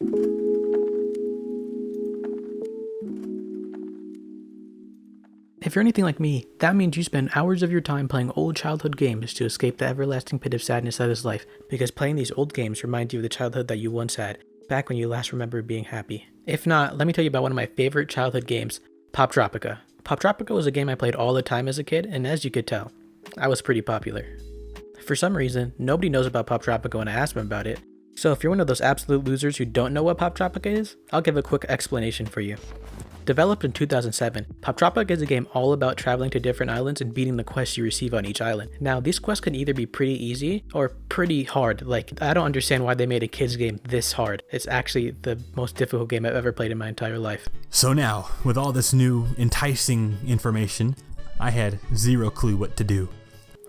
If you're anything like me, that means you spend hours of your time playing old childhood games to escape the everlasting pit of sadness that is life, because playing these old games remind you of the childhood that you once had, back when you last remembered being happy. If not, let me tell you about one of my favorite childhood games, Poptropica. Poptropica was a game I played all the time as a kid, and as you could tell, I was pretty popular. For some reason, nobody knows about Poptropica when I ask them about it, so if you're one of those absolute losers who don't know what Poptropica is, I'll give a quick explanation for you. Developed in 2007, Poptropica is a game all about traveling to different islands and beating the quests you receive on each island. Now, these quests can either be pretty easy or pretty hard. Like, I don't understand why they made a kids game this hard. It's actually the most difficult game I've ever played in my entire life. So now, with all this new, enticing information, I had zero clue what to do.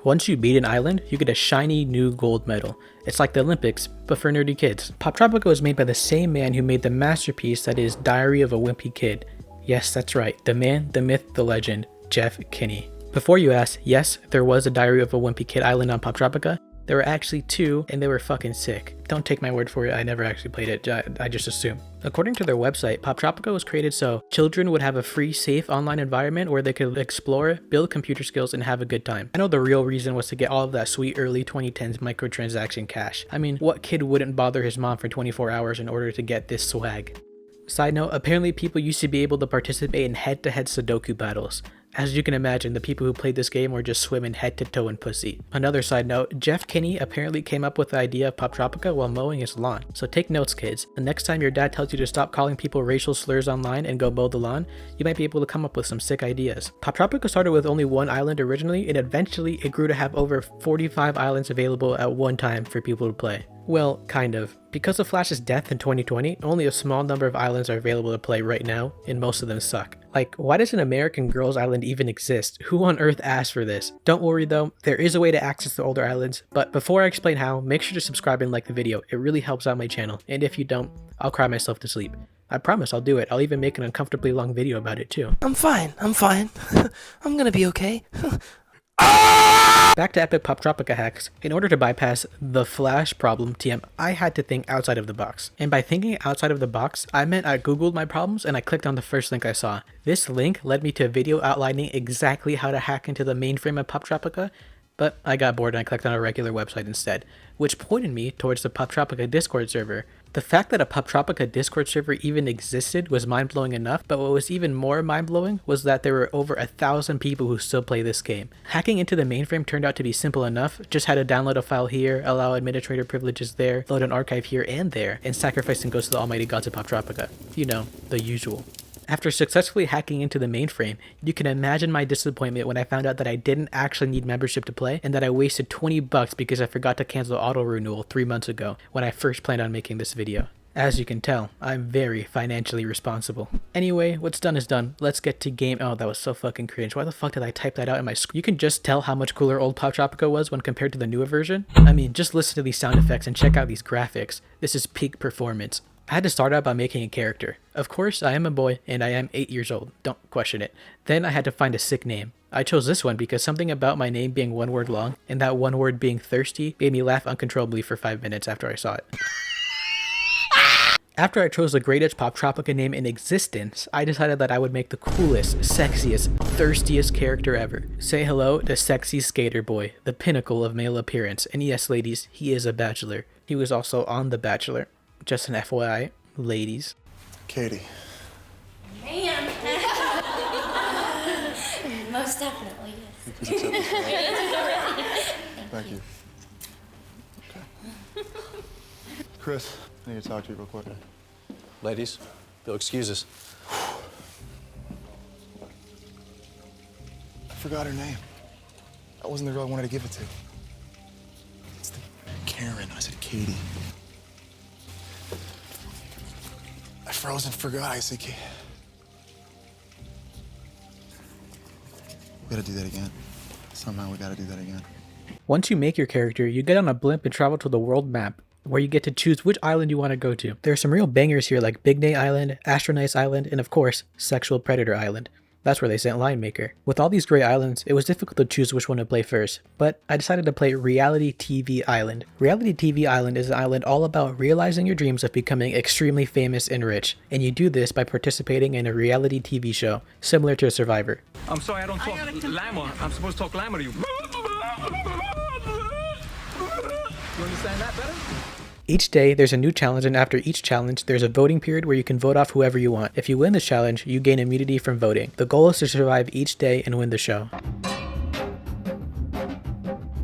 Once you beat an island, you get a shiny new gold medal. It's like the Olympics, but for nerdy kids. Poptropica was made by the same man who made the masterpiece that is Diary of a Wimpy Kid. Yes, that's right, the man, the myth, the legend, Jeff Kinney. Before you ask, yes, there was a Diary of a Wimpy Kid island on Poptropica. There were actually two, and they were fucking sick. Don't take my word for it, I never actually played it, I just assume. According to their website, Poptropica was created so children would have a free, safe online environment where they could explore, build computer skills, and have a good time. I know the real reason was to get all of that sweet early 2010s microtransaction cash. I mean, what kid wouldn't bother his mom for 24 hours in order to get this swag? Side note, apparently people used to be able to participate in head-to-head Sudoku battles. As you can imagine, the people who played this game were just swimming head to toe in pussy. Another side note, Jeff Kinney apparently came up with the idea of Poptropica while mowing his lawn. So take notes, kids. The next time your dad tells you to stop calling people racial slurs online and go mow the lawn, you might be able to come up with some sick ideas. Poptropica started with only one island originally, and eventually it grew to have over 45 islands available at one time for people to play. Well, kind of. Because of Flash's death in 2020, only a small number of islands are available to play right now, and most of them suck. Like, why does an American Girls Island even exist? Who on earth asked for this? Don't worry though, there is a way to access the older islands, but before I explain how, make sure to subscribe and like the video. It really helps out my channel, and if you don't, I'll cry myself to sleep. I promise I'll do it. I'll even make an uncomfortably long video about it too. I'm fine. I'm gonna be okay. Back to epic Poptropica hacks. In order to bypass the Flash problem TM, I had to think outside of the box. And by thinking outside of the box, I meant I googled my problems and I clicked on the first link I saw. This link led me to a video outlining exactly how to hack into the mainframe of Poptropica, but I got bored and I clicked on a regular website instead, which pointed me towards the Poptropica Discord server. The fact that a Poptropica Discord server even existed was mind-blowing enough, but what was even more mind-blowing was that there were over 1,000 people who still play this game. Hacking into the mainframe turned out to be simple enough, just had to download a file here, allow administrator privileges there, load an archive here and there, and sacrificing goes to the almighty gods of Poptropica. You know, the usual. After successfully hacking into the mainframe, you can imagine my disappointment when I found out that I didn't actually need membership to play and that I wasted 20 bucks because I forgot to cancel auto renewal 3 months ago when I first planned on making this video. As you can tell, I'm very financially responsible. Anyway, what's done is done. Let's get to game. Oh, that was so fucking cringe. Why the fuck did I type that out in my screen? You can just tell how much cooler old Poptropica was when compared to the newer version. I mean, just listen to these sound effects and check out these graphics. This is peak performance. I had to start out by making a character. Of course, I am a boy and I am 8 years old. Don't question it. Then I had to find a sick name. I chose this one because something about my name being one word long and that one word being thirsty made me laugh uncontrollably for 5 minutes after I saw it. After I chose the greatest Poptropica name in existence, I decided that I would make the coolest, sexiest, thirstiest character ever. Say hello to Sexy Skater Boy, the pinnacle of male appearance. And yes, ladies, he is a bachelor. He was also on The Bachelor. Just an FYI, ladies. Katie. Man. Most definitely, yes. Thank you. Okay. Chris, I need to talk to you real quick. Ladies, you'll excuse us. I forgot her name. That wasn't the girl I wanted to give it to. It's the Karen. I said Katie. I froze and forgot. I said Katie. We gotta do that again. Somehow we gotta do that again. Once you make your character, you get on a blimp and travel to the world map, where you get to choose which island you want to go to. There are some real bangers here like Big Nate Island, Astronauts Island, and of course, Sexual Predator Island. That's where they sent Lion Maker. With all these great islands, it was difficult to choose which one to play first, but I decided to play Reality TV Island. Reality TV Island is an island all about realizing your dreams of becoming extremely famous and rich, and you do this by participating in a reality TV show, similar to Survivor. I'm sorry, I don't talk Lama. I'm supposed to talk Lama to you. You understand that better? Each day, there's a new challenge, and after each challenge, there's a voting period where you can vote off whoever you want. If you win the challenge, you gain immunity from voting. The goal is to survive each day and win the show.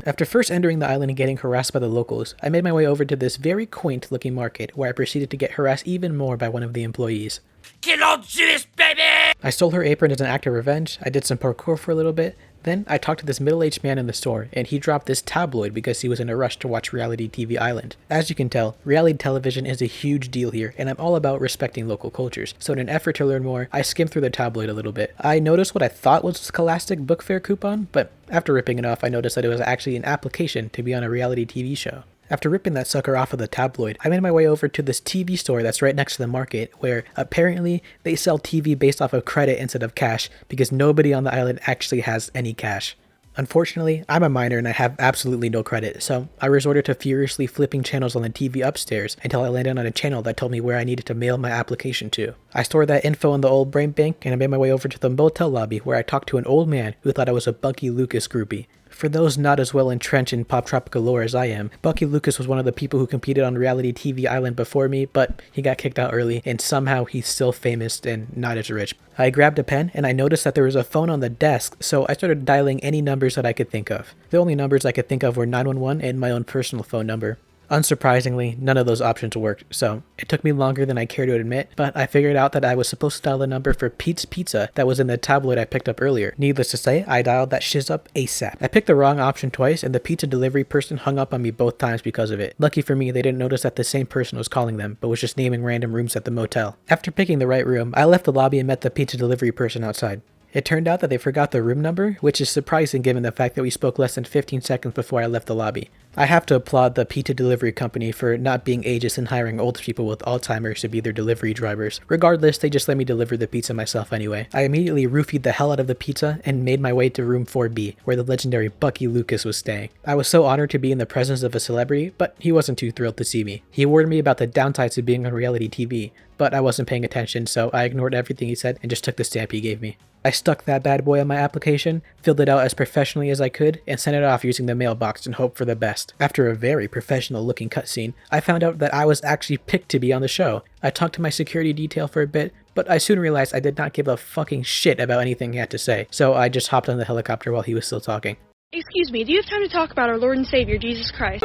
After first entering the island and getting harassed by the locals, I made my way over to this very quaint looking market, where I proceeded to get harassed even more by one of the employees. Get on this, baby! I stole her apron as an act of revenge, I did some parkour for a little bit, then I talked to this middle-aged man in the store, and he dropped this tabloid because he was in a rush to watch Reality TV Island. As you can tell, reality television is a huge deal here, and I'm all about respecting local cultures, so in an effort to learn more, I skimmed through the tabloid a little bit. I noticed what I thought was a Scholastic Book Fair coupon, but after ripping it off, I noticed that it was actually an application to be on a reality TV show. After ripping that sucker off of the tabloid, I made my way over to this TV store that's right next to the market, where apparently they sell TV based off of credit instead of cash, because nobody on the island actually has any cash. Unfortunately, I'm a minor and I have absolutely no credit, so I resorted to furiously flipping channels on the TV upstairs until I landed on a channel that told me where I needed to mail my application to. I stored that info in the old brain bank, and I made my way over to the motel lobby where I talked to an old man who thought I was a Bucky Lucas groupie. For those not as well entrenched in Poptropica lore as I am, Bucky Lucas was one of the people who competed on Reality TV Island before me, but he got kicked out early, and somehow he's still famous and not as rich. I grabbed a pen, and I noticed that there was a phone on the desk, so I started dialing any numbers that I could think of. The only numbers I could think of were 911 and my own personal phone number. Unsurprisingly, none of those options worked, so it took me longer than I care to admit, but I figured out that I was supposed to dial the number for Pete's Pizza that was in the tabloid I picked up earlier. Needless to say, I dialed that shiz up ASAP. I picked the wrong option twice, and the pizza delivery person hung up on me both times because of it. Lucky for me, they didn't notice that the same person was calling them, but was just naming random rooms at the motel. After picking the right room, I left the lobby and met the pizza delivery person outside. It turned out that they forgot the room number, which is surprising given the fact that we spoke less than 15 seconds before I left the lobby. I have to applaud the pizza delivery company for not being ageist and hiring old people with Alzheimer's to be their delivery drivers. Regardless, they just let me deliver the pizza myself anyway. I immediately roofied the hell out of the pizza and made my way to room 4B, where the legendary Bucky Lucas was staying. I was so honored to be in the presence of a celebrity, but he wasn't too thrilled to see me. He warned me about the downsides of being on reality TV, but I wasn't paying attention, so I ignored everything he said and just took the stamp he gave me. I stuck that bad boy on my application, filled it out as professionally as I could, and sent it off using the mailbox and hoped for the best. After a very professional looking cutscene, I found out that I was actually picked to be on the show. I talked to my security detail for a bit, but I soon realized I did not give a fucking shit about anything he had to say, so I just hopped on the helicopter while he was still talking. Excuse me, do you have time to talk about our Lord and Savior, Jesus Christ?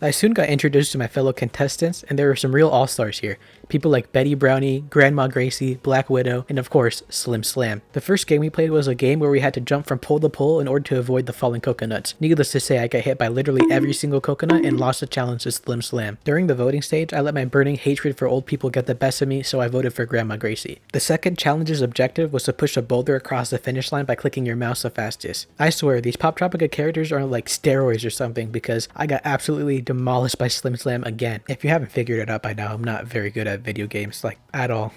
I soon got introduced to my fellow contestants, and there were some real all-stars here. People like Betty Brownie, Grandma Gracie, Black Widow, and of course, Slim Slam. The first game we played was a game where we had to jump from pole to pole in order to avoid the falling coconuts. Needless to say, I got hit by literally every single coconut and lost the challenge to Slim Slam. During the voting stage, I let my burning hatred for old people get the best of me, so I voted for Grandma Gracie. The second challenge's objective was to push a boulder across the finish line by clicking your mouse the fastest. I swear, these Poptropica characters are like steroids or something, because I got absolutely demolished by Slim Slam again. If you haven't figured it out by now, I'm not very good at video games, like, at all.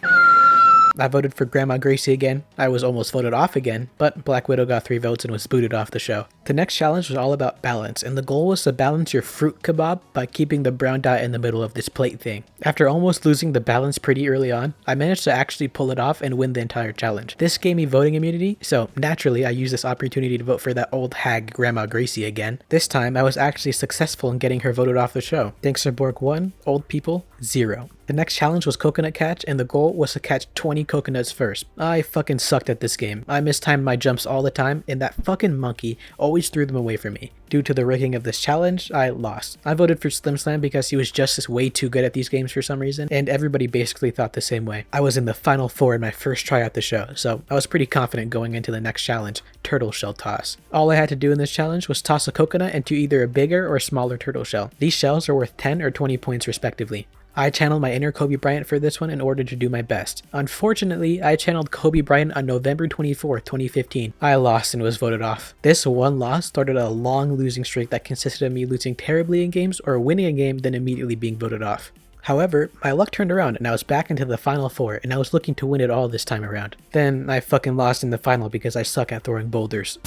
I voted for Grandma Gracie again. I was almost voted off again, but Black Widow got 3 votes and was booted off the show. The next challenge was all about balance, and the goal was to balance your fruit kebab by keeping the brown dot in the middle of this plate thing. After almost losing the balance pretty early on, I managed to actually pull it off and win the entire challenge. This gave me voting immunity, so naturally I used this opportunity to vote for that old hag Grandma Gracie again. This time I was actually successful in getting her voted off the show. Danksterbork 1, old people 0. The next challenge was coconut catch, and the goal was to catch 20 coconuts first. I fucking sucked at this game. I mistimed my jumps all the time, and that fucking monkey always threw them away from me. Due to the rigging of this challenge, I lost. I voted for Slim Slam because he was just way too good at these games for some reason, and everybody basically thought the same way. I was in the final 4 in my first try at the show, so I was pretty confident going into the next challenge, turtle shell toss. All I had to do in this challenge was toss a coconut into either a bigger or smaller turtle shell. These shells are worth 10 or 20 points respectively. I channeled my inner Kobe Bryant for this one in order to do my best. Unfortunately, I channeled Kobe Bryant on November 24th, 2015. I lost and was voted off. This one loss started a long losing streak that consisted of me losing terribly in games or winning a game then immediately being voted off. However, my luck turned around and I was back into the final 4 and I was looking to win it all this time around. Then I fucking lost in the final because I suck at throwing boulders.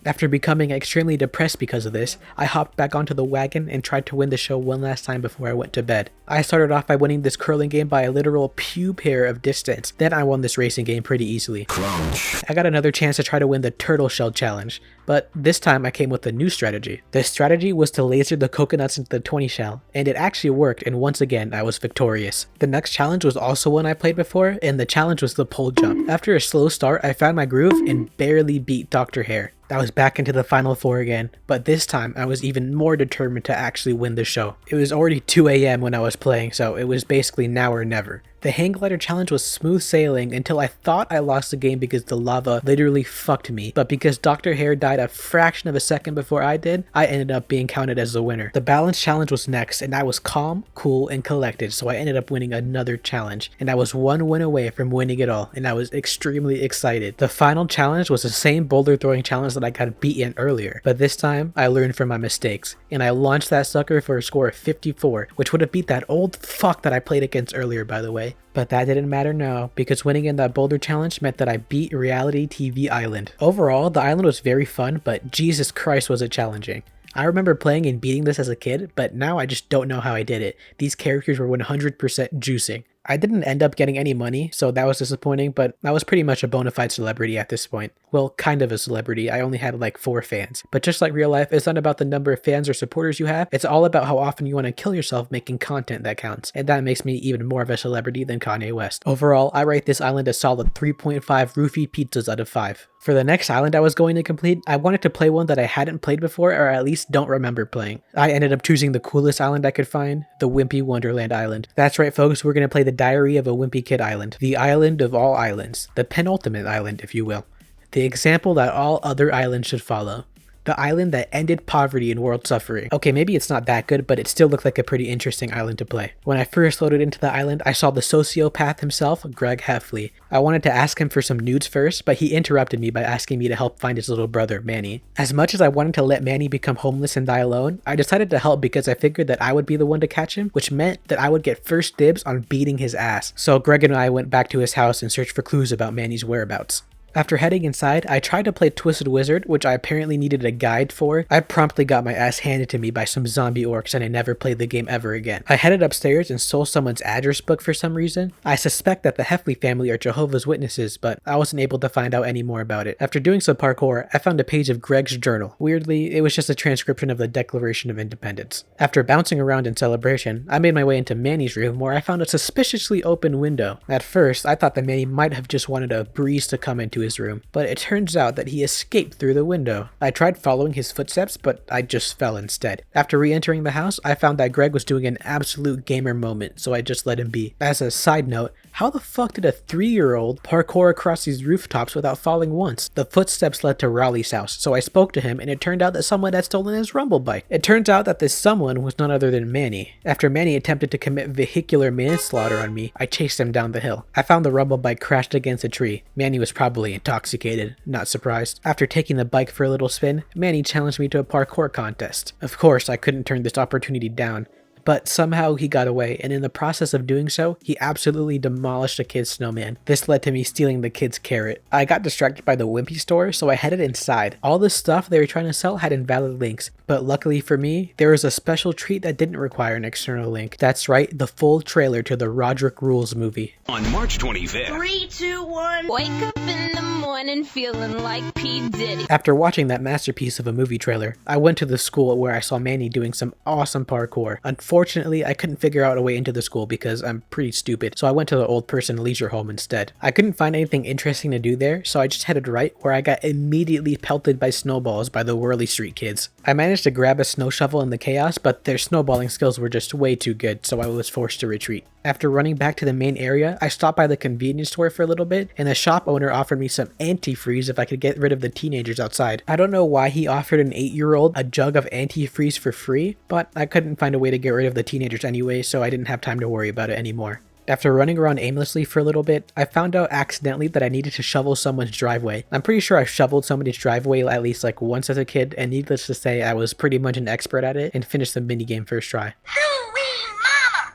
After becoming extremely depressed because of this, I hopped back onto the wagon and tried to win the show one last time before I went to bed. I started off by winning this curling game by a literal pube hair of distance. Then I won this racing game pretty easily. Crunch. I got another chance to try to win the turtle shell challenge, but this time I came with a new strategy. The strategy was to laser the coconuts into the 20 shell, and it actually worked, and once again I was victorious. The next challenge was also one I played before, and the challenge was the pole jump. After a slow start, I found my groove and barely beat Dr. Hair. I was back into the final 4 again, but this time I was even more determined to actually win the show. It was already 2 AM when I was playing, so it was basically now or never. The hang glider challenge was smooth sailing until I thought I lost the game because the lava literally fucked me, but because Dr. Hair died a fraction of a second before I did, I ended up being counted as the winner. The balance challenge was next, and I was calm, cool, and collected, so I ended up winning another challenge, and I was 1 win away from winning it all, and I was extremely excited. The final challenge was the same boulder throwing challenge that I got beaten earlier, but this time I learned from my mistakes, and I launched that sucker for a score of 54, which would have beat that old fuck that I played against earlier, by the way. But that didn't matter now, because winning in that boulder challenge meant that I beat Reality TV Island. Overall, the island was very fun, but Jesus Christ was it challenging. I remember playing and beating this as a kid, but now I just don't know how I did it. These characters were 100% juicing. I didn't end up getting any money, so that was disappointing, but I was pretty much a bona fide celebrity at this point. Well, kind of a celebrity. I only had like 4 fans. But just like real life, it's not about the number of fans or supporters you have, it's all about how often you want to kill yourself making content that counts. And that makes me even more of a celebrity than Kanye West. Overall, I rate this island a solid 3.5 roofie pizzas out of 5. For the next island I was going to complete, I wanted to play one that I hadn't played before or at least don't remember playing. I ended up choosing the coolest island I could find, the Wimpy Wonderland Island. That's right folks, we're going to play the Diary of a Wimpy Kid Island. The island of all islands. The penultimate island, if you will. The example that all other islands should follow. The island that ended poverty and world suffering. Okay, maybe it's not that good, but it still looked like a pretty interesting island to play. When I first loaded into the island, I saw the sociopath himself, Greg Heffley. I wanted to ask him for some nudes first, but he interrupted me by asking me to help find his little brother, Manny. As much as I wanted to let Manny become homeless and die alone, I decided to help because I figured that I would be the one to catch him, which meant that I would get first dibs on beating his ass. So Greg and I went back to his house and searched for clues about Manny's whereabouts. After heading inside, I tried to play Twisted Wizard, which I apparently needed a guide for. I promptly got my ass handed to me by some zombie orcs and I never played the game ever again. I headed upstairs and stole someone's address book for some reason. I suspect that the Heffley family are Jehovah's Witnesses, but I wasn't able to find out any more about it. After doing some parkour, I found a page of Greg's journal. Weirdly, it was just a transcription of the Declaration of Independence. After bouncing around in celebration, I made my way into Manny's room where I found a suspiciously open window. At first, I thought that Manny might have just wanted a breeze to come into his room, but it turns out that he escaped through the window. I tried following his footsteps, but I just fell instead. After re-entering the house, I found that Greg was doing an absolute gamer moment, so I just let him be. As a side note, how the fuck did a 3-year-old parkour across these rooftops without falling once? The footsteps led to Raleigh's house, so I spoke to him and it turned out that someone had stolen his rumble bike. It turns out that this someone was none other than Manny. After Manny attempted to commit vehicular manslaughter on me, I chased him down the hill. I found the rumble bike crashed against a tree. Manny was probably intoxicated, not surprised. After taking the bike for a little spin, Manny challenged me to a parkour contest. Of course, I couldn't turn this opportunity down. But somehow he got away, and in the process of doing so, he absolutely demolished a kid's snowman. This led to me stealing the kid's carrot. I got distracted by the Wimpy store, so I headed inside. All the stuff they were trying to sell had invalid links, but luckily for me, there was a special treat that didn't require an external link. That's right, the full trailer to the Roderick Rules movie. On March 25th. 3, 2, 1. Wake up in the morning feeling like P. Diddy. After watching that masterpiece of a movie trailer, I went to the school where I saw Manny doing some awesome parkour. Unfortunately, I couldn't figure out a way into the school because I'm pretty stupid, so I went to the old person leisure home instead. I couldn't find anything interesting to do there, so I just headed right, where I got immediately pelted by snowballs by the Whirly Street kids. I managed to grab a snow shovel in the chaos, but their snowballing skills were just way too good, so I was forced to retreat. After running back to the main area, I stopped by the convenience store for a little bit, and the shop owner offered me some antifreeze if I could get rid of the teenagers outside. I don't know why he offered an 8-year-old a jug of antifreeze for free, but I couldn't find a way to get rid of the teenagers anyway, so I didn't have time to worry about it anymore. After running around aimlessly for a little bit, I found out accidentally that I needed to shovel someone's driveway. I'm pretty sure I shoveled somebody's driveway at least like once as a kid, and needless to say, I was pretty much an expert at it and finished the minigame first try.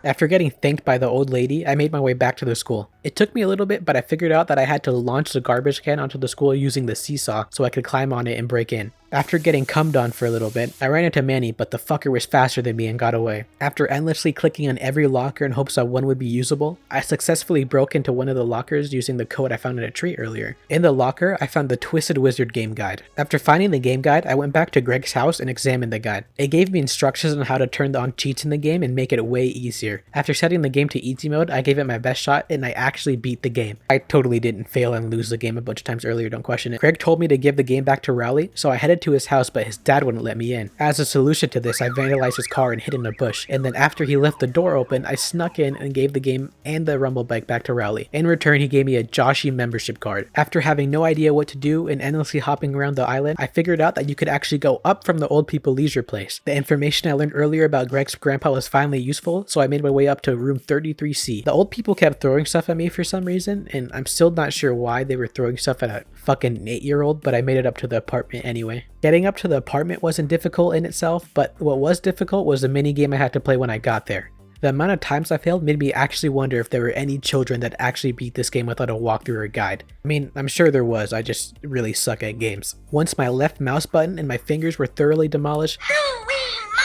After getting thanked by the old lady, I made my way back to the school. It took me a little bit, but I figured out that I had to launch the garbage can onto the school using the seesaw so I could climb on it and break in. After getting cummed on for a little bit, I ran into Manny, but the fucker was faster than me and got away. After endlessly clicking on every locker in hopes that one would be usable, I successfully broke into one of the lockers using the code I found in a tree earlier. In the locker, I found the Twisted Wizard game guide. After finding the game guide, I went back to Greg's house and examined the guide. It gave me instructions on how to turn on cheats in the game and make it way easier. After setting the game to easy mode, I gave it my best shot and I actually beat the game. I totally didn't fail and lose the game a bunch of times earlier, don't question it. Greg told me to give the game back to Rowley, so I headed to his house, but his dad wouldn't let me in. As a solution to this, I vandalized his car and hid in a bush, and then after he left the door open, I snuck in and gave the game and the rumble bike back to Rowley. In return, he gave me a Joshi membership card. After having no idea what to do and endlessly hopping around the island, I figured out that you could actually go up from the old people leisure place. The information I learned earlier about Greg's grandpa was finally useful, so I made my way up to room 33C. The old people kept throwing stuff at me for some reason, and I'm still not sure why they were throwing stuff at a fucking 8-year-old, but I made it up to the apartment anyway. Getting up to the apartment wasn't difficult in itself, but what was difficult was the mini game I had to play when I got there. The amount of times I failed made me actually wonder if there were any children that actually beat this game without a walkthrough or guide. I mean, I'm sure there was, I just really suck at games. Once my left mouse button and my fingers were thoroughly demolished,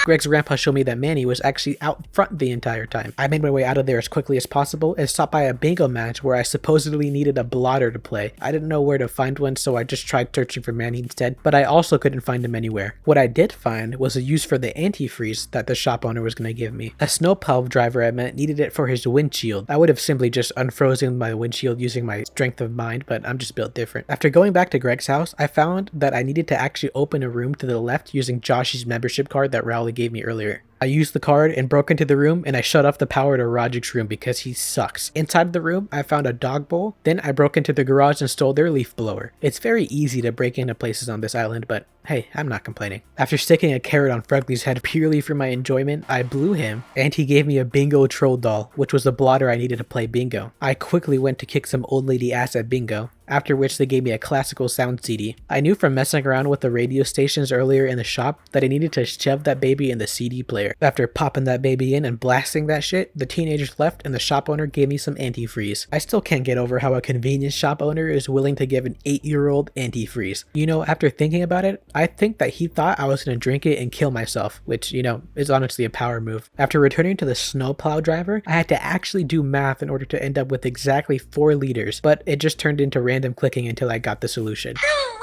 Greg's grandpa showed me that Manny was actually out front the entire time. I made my way out of there as quickly as possible and stopped by a bingo match where I supposedly needed a blotter to play. I didn't know where to find one, so I just tried searching for Manny instead, but I also couldn't find him anywhere. What I did find was a use for the antifreeze that the shop owner was going to give me. A snowplow driver I met needed it for his windshield. I would have simply just unfrozen my windshield using my strength of mind, but I'm just built different. After going back to Greg's house, I found that I needed to actually open a room to the left using Josh's membership card that Rowley gave me earlier. I used the card and broke into the room, and I shut off the power to Rajik's room because he sucks. Inside the room, I found a dog bowl. Then I broke into the garage and stole their leaf blower. It's very easy to break into places on this island, but hey, I'm not complaining. After sticking a carrot on Fregley's head purely for my enjoyment, I blew him, and he gave me a bingo troll doll, which was the blotter I needed to play bingo. I quickly went to kick some old lady ass at bingo, after which they gave me a classical sound CD. I knew from messing around with the radio stations earlier in the shop that I needed to shove that baby in the CD player. After popping that baby in and blasting that shit, the teenagers left and the shop owner gave me some antifreeze. I still can't get over how a convenience shop owner is willing to give an 8-year-old antifreeze. You know, after thinking about it, I think that he thought I was gonna drink it and kill myself, which, you know, is honestly a power move. After returning to the snowplow driver, I had to actually do math in order to end up with exactly 4 liters, but it just turned into random clicking until I got the solution.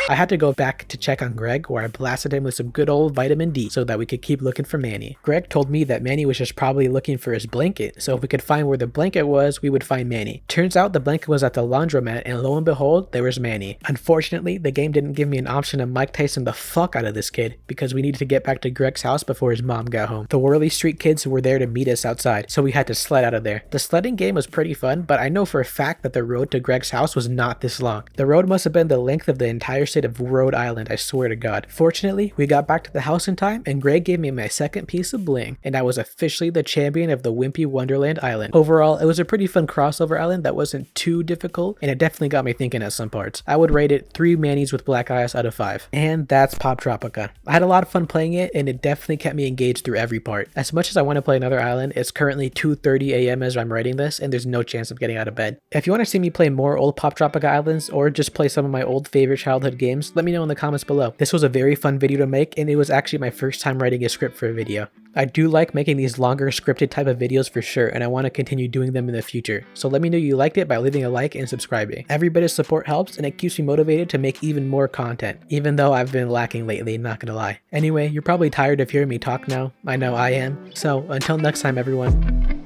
I had to go back to check on Greg, where I blasted him with some good old vitamin D so that we could keep looking for Manny. Greg told me that Manny was just probably looking for his blanket, so if we could find where the blanket was, we would find Manny. Turns out the blanket was at the laundromat, and lo and behold, there was Manny. Unfortunately, the game didn't give me an option to Mike Tyson the fuck out of this kid, because we needed to get back to Greg's house before his mom got home. The Whirly Street kids were there to meet us outside, so we had to sled out of there. The sledding game was pretty fun, but I know for a fact that the road to Greg's house was not this long. The road must have been the length of the entire state of Rhode Island, I swear to God. Fortunately, we got back to the house in time, and Greg gave me my second piece of bling, and I was officially the champion of the Wimpy Wonderland island. Overall, it was a pretty fun crossover island that wasn't too difficult, and it definitely got me thinking at some parts. I would rate it 3 Mannies with black eyes out of 5. And that's Poptropica. I had a lot of fun playing it, and it definitely kept me engaged through every part. As much as I want to play another island, it's currently 2:30 a.m. as I'm writing this, and there's no chance of getting out of bed. If you want to see me play more old Poptropica islands, or just play some of my old favorite childhood games, let me know in the comments below. This was a very fun video to make, and it was actually my first time writing a script for a video. I do like making these longer scripted type of videos for sure, and I want to continue doing them in the future. So let me know you liked it by leaving a like and subscribing. Every bit of support helps, and it keeps me motivated to make even more content, even though I've been lacking lately, not gonna lie. Anyway, you're probably tired of hearing me talk now. I know I am. So until next time, everyone.